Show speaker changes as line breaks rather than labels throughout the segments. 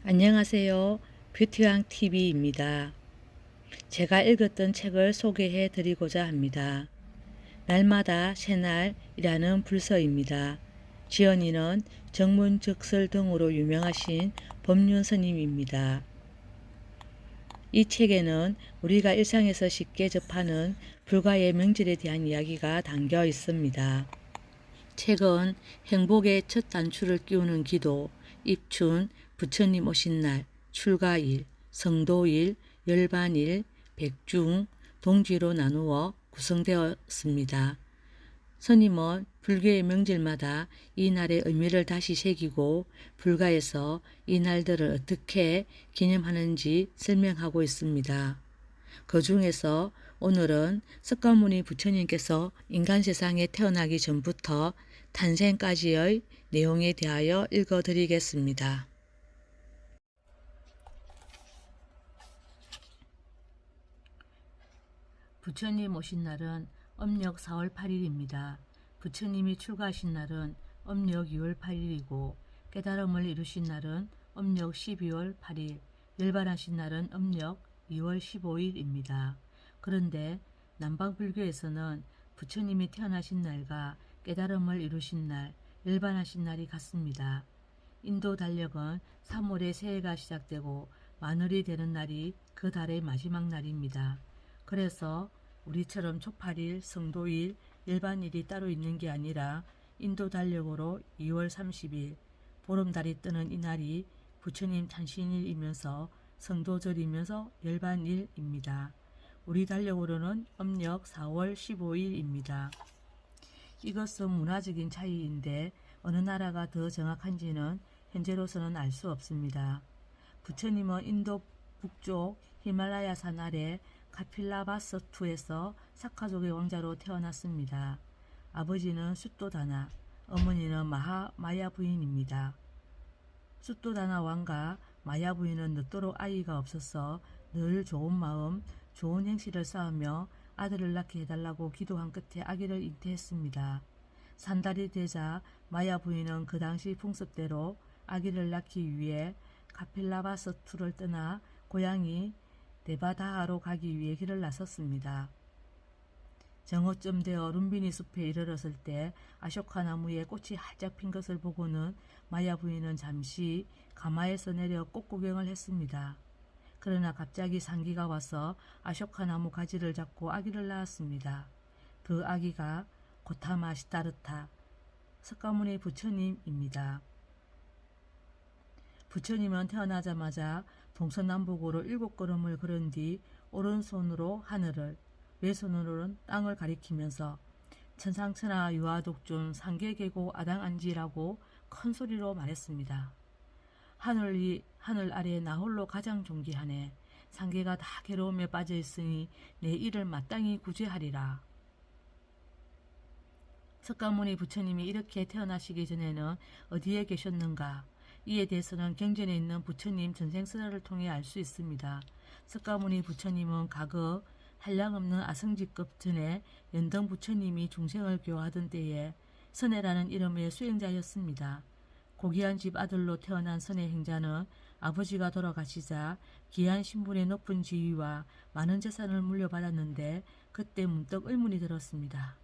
안녕하세요. 뷰티왕TV입니다. 제가 읽었던 책을 소개해 드리고자 합니다. 날마다 새날이라는 불서입니다. 지연이는 정문적설 등으로 유명하신 법륜 스님입니다. 이 책에는 우리가 일상에서 쉽게 접하는 불가의 명절에 대한 이야기가 담겨 있습니다. 책은 행복의 첫 단추를 끼우는 기도, 입춘, 부처님 오신 날, 출가일, 성도일, 열반일, 백중, 동지로 나누어 구성되었습니다. 스님은 불교의 명절마다 이 날의 의미를 다시 새기고 불가에서 이 날들을 어떻게 기념하는지 설명하고 있습니다. 그 중에서 오늘은 석가모니 부처님께서 인간 세상에 태어나기 전부터 탄생까지의 내용에 대하여 읽어드리겠습니다. 부처님 오신 날은 âm 력 4월 8일입니다. 부처님이 출가하신 날은 âm 력 2월 8일이고 깨달음을 이루신 날은 âm 력 12월 8일, 열반하신 날은 âm 력 2월 15일입니다. 그런데 남방불교에서는 부처님이 태어나신 날과 깨달음을 이루신 날, 열반하신 날이 같습니다. 인도 달력은 3월에 새해가 시작되고 마늘이 되는 날이 그 달의 마지막 날입니다. 그래서 우리처럼 초팔일, 성도일, 열반일이 따로 있는 게 아니라 인도 달력으로 2월 30일 보름달이 뜨는 이 날이 부처님 탄신일이면서 성도절이면서 열반일입니다. 우리 달력으로는 âm 력 4월 15일입니다. 이것은 문화적인 차이인데 어느 나라가 더 정확한지는 현재로서는 알 수 없습니다. 부처님은 인도 북쪽 히말라야산 아래 카필라바서투에서 사카족의 왕자로 태어났습니다. 아버지는 숫도다나, 어머니는 마야 부인입니다. 숫도다나 왕과 마야 부인은 늦도록 아이가 없어서 늘 좋은 마음, 좋은 행실을 쌓으며 아들을 낳게 해달라고 기도한 끝에 아기를 잉태했습니다. 산달이 되자 마야 부인은 그 당시 풍습대로 아기를 낳기 위해 카필라바서투를 떠나 고향이 데바다하로 가기 위해 길을 나섰습니다. 정오쯤 되어 룸비니 숲에 이르렀을 때 아쇼카 나무에 꽃이 활짝 핀 것을 보고는 마야 부인은 잠시 가마에서 내려 꽃 구경을 했습니다. 그러나 갑자기 상기가 와서 아쇼카 나무 가지를 잡고 아기를 낳았습니다. 그 아기가 고타마 시타르타, 석가모니 부처님입니다. 부처님은 태어나자마자 동서남북으로 7걸음을 걸은 뒤 오른손으로 하늘을, 왼손으로는 땅을 가리키면서 천상천하 유아독존 상계계고 아당안지라고 큰 소리로 말했습니다. 하늘 아래 나 홀로 가장 존귀하네. 상계가 다 괴로움에 빠져있으니 내 일을 마땅히 구제하리라. 석가모니 부처님이 이렇게 태어나시기 전에는 어디에 계셨는가? 이에 대해서는 경전에 있는 부처님 전생설화를 통해 알 수 있습니다. 석가모니 부처님은 과거 한량없는 아성지급 전에 연등 부처님이 중생을 교화하던 때에 선해라는 이름의 수행자였습니다. 고귀한 집 아들로 태어난 선해 행자는 아버지가 돌아가시자 귀한 신분의 높은 지위와 많은 재산을 물려받았는데 그때 문득 의문이 들었습니다.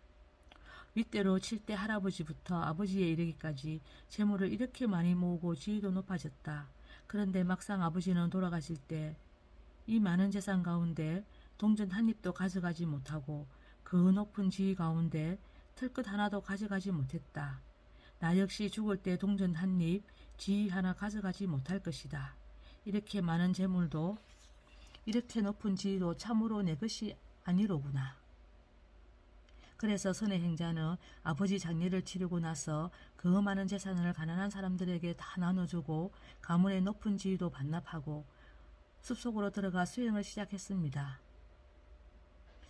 윗대로 7대 할아버지부터 아버지에 이르기까지 재물을 이렇게 많이 모으고 지위도 높아졌다. 그런데 막상 아버지는 돌아가실 때 이 많은 재산 가운데 동전 한 입도 가져가지 못하고 그 높은 지위 가운데 털끝 하나도 가져가지 못했다. 나 역시 죽을 때 동전 한 입, 지위 하나 가져가지 못할 것이다. 이렇게 많은 재물도 이렇게 높은 지위도 참으로 내 것이 아니로구나. 그래서 선의 행자는 아버지 장례를 치르고 나서 그 많은 재산을 가난한 사람들에게 다 나눠주고 가문의 높은 지위도 반납하고 숲속으로 들어가 수행을 시작했습니다.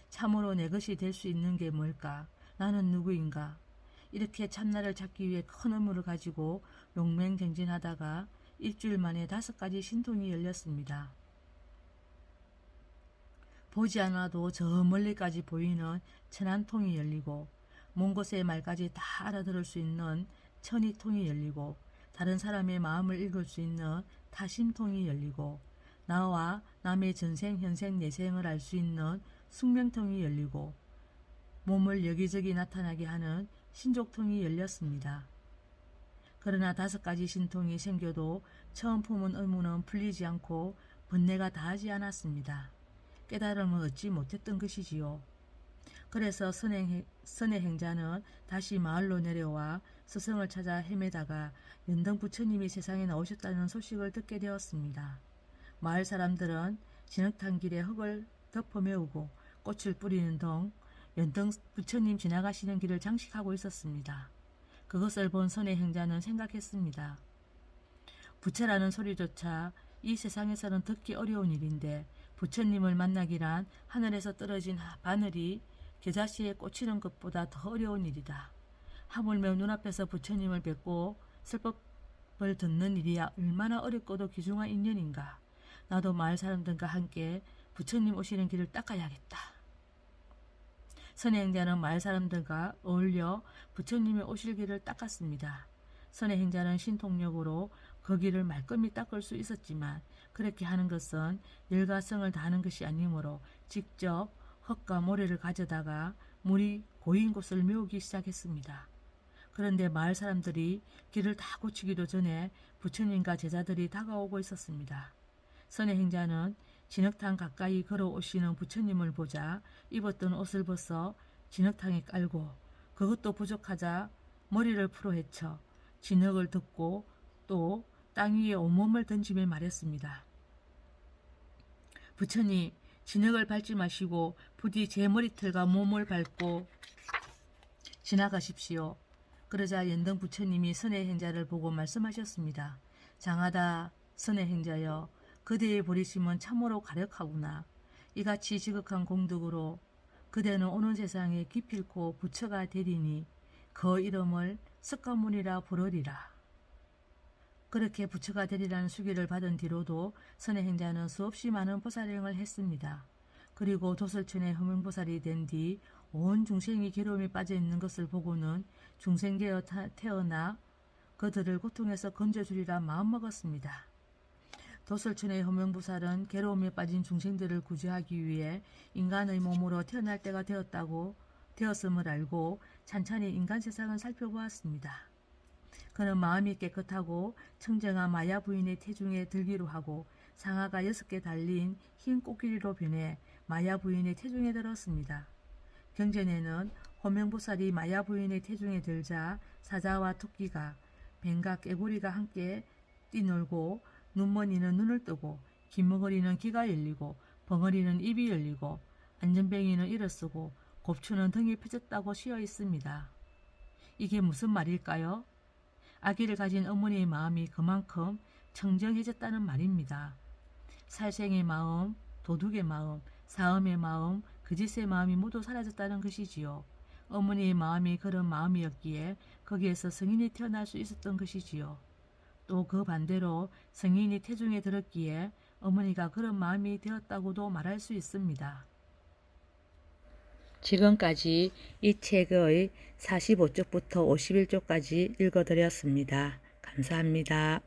참으로 내 것이 될 수 있는 게 뭘까? 나는 누구인가? 이렇게 참나를 찾기 위해 큰 의무를 가지고 용맹정진하다가 일주일 만에 5가지 신통이 열렸습니다. 보지 않아도 저 멀리까지 보이는 천안통이 열리고, 먼 곳의 말까지 다 알아들을 수 있는 천이통이 열리고, 다른 사람의 마음을 읽을 수 있는 타심통이 열리고, 나와 남의 전생, 현생, 내생을 알 수 있는 숙명통이 열리고, 몸을 여기저기 나타나게 하는 신족통이 열렸습니다. 그러나 5가지 신통이 생겨도 처음 품은 의무는 풀리지 않고 번뇌가 다하지 않았습니다. 깨달음을 얻지 못했던 것이지요. 그래서 선의 행자는 다시 마을로 내려와 스승을 찾아 헤매다가 연등 부처님이 세상에 나오셨다는 소식을 듣게 되었습니다. 마을 사람들은 진흙탕 길에 흙을 덮어 메우고 꽃을 뿌리는 등 연등 부처님 지나가시는 길을 장식하고 있었습니다. 그것을 본 선의 행자는 생각했습니다. 부처라는 소리조차 이 세상에서는 듣기 어려운 일인데, 부처님을 만나기란 하늘에서 떨어진 바늘이 겨자씨에 꽂히는 것보다 더 어려운 일이다. 하물며 눈앞에서 부처님을 뵙고 설법을 듣는 일이야 얼마나 어렵고도 귀중한 인연인가. 나도 마을 사람들과 함께 부처님 오시는 길을 닦아야겠다. 선의 행자는 마을 사람들과 어울려 부처님이 오실 길을 닦았습니다. 선의 행자는 신통력으로 그 길을 말끔히 닦을 수 있었지만, 그렇게 하는 것은 열과 성을 다하는 것이 아니므로 직접 흙과 모래를 가져다가 물이 고인 곳을 메우기 시작했습니다. 그런데 마을 사람들이 길을 다 고치기도 전에 부처님과 제자들이 다가오고 있었습니다. 선의 행자는 진흙탕 가까이 걸어오시는 부처님을 보자 입었던 옷을 벗어 진흙탕에 깔고, 그것도 부족하자 머리를 풀어 헤쳐 진흙을 덮고 또 땅 위에 온몸을 던지며 말했습니다. 부처님, 진흙을 밟지 마시고 부디 제 머리털과 몸을 밟고 지나가십시오. 그러자 연등 부처님이 선의 행자를 보고 말씀하셨습니다. 장하다 선의 행자여, 그대의 버리심은 참으로 가력하구나. 이같이 지극한 공덕으로 그대는 오는 세상에 기필코 부처가 되리니 그 이름을 석가모니라 부르리라. 그렇게 부처가 되리라는 수기를 받은 뒤로도 선의 행자는 수없이 많은 보살행을 했습니다. 그리고 도설천의 허명보살이 된 뒤 온 중생이 괴로움에 빠져 있는 것을 보고는 중생되어 태어나 그들을 고통에서 건져주리라 마음먹었습니다. 도설천의 허명보살은 괴로움에 빠진 중생들을 구제하기 위해 인간의 몸으로 태어날 때가 되었음을 알고 찬찬히 인간 세상을 살펴보았습니다. 그는 마음이 깨끗하고 청정한 마야 부인의 태중에 들기로 하고 상아가 6개 달린 흰 코끼리로 변해 마야 부인의 태중에 들었습니다. 경전에는 호명보살이 마야 부인의 태중에 들자 사자와 토끼가, 뱀과 깨구리가 함께 뛰놀고, 눈머니는 눈을 뜨고, 긴머거리는 귀가 열리고, 벙어리는 입이 열리고, 안전뱅이는 일을 쓰고, 곱추는 등이 펴졌다고 쓰여 있습니다. 이게 무슨 말일까요? 아기를 가진 어머니의 마음이 그만큼 청정해졌다는 말입니다. 살생의 마음, 도둑의 마음, 사음의 마음, 거짓의 마음이 모두 사라졌다는 것이지요. 어머니의 마음이 그런 마음이었기에 거기에서 성인이 태어날 수 있었던 것이지요. 또 그 반대로 성인이 태중에 들었기에 어머니가 그런 마음이 되었다고도 말할 수 있습니다. 지금까지 이 책의 45쪽부터 51쪽까지 읽어드렸습니다. 감사합니다.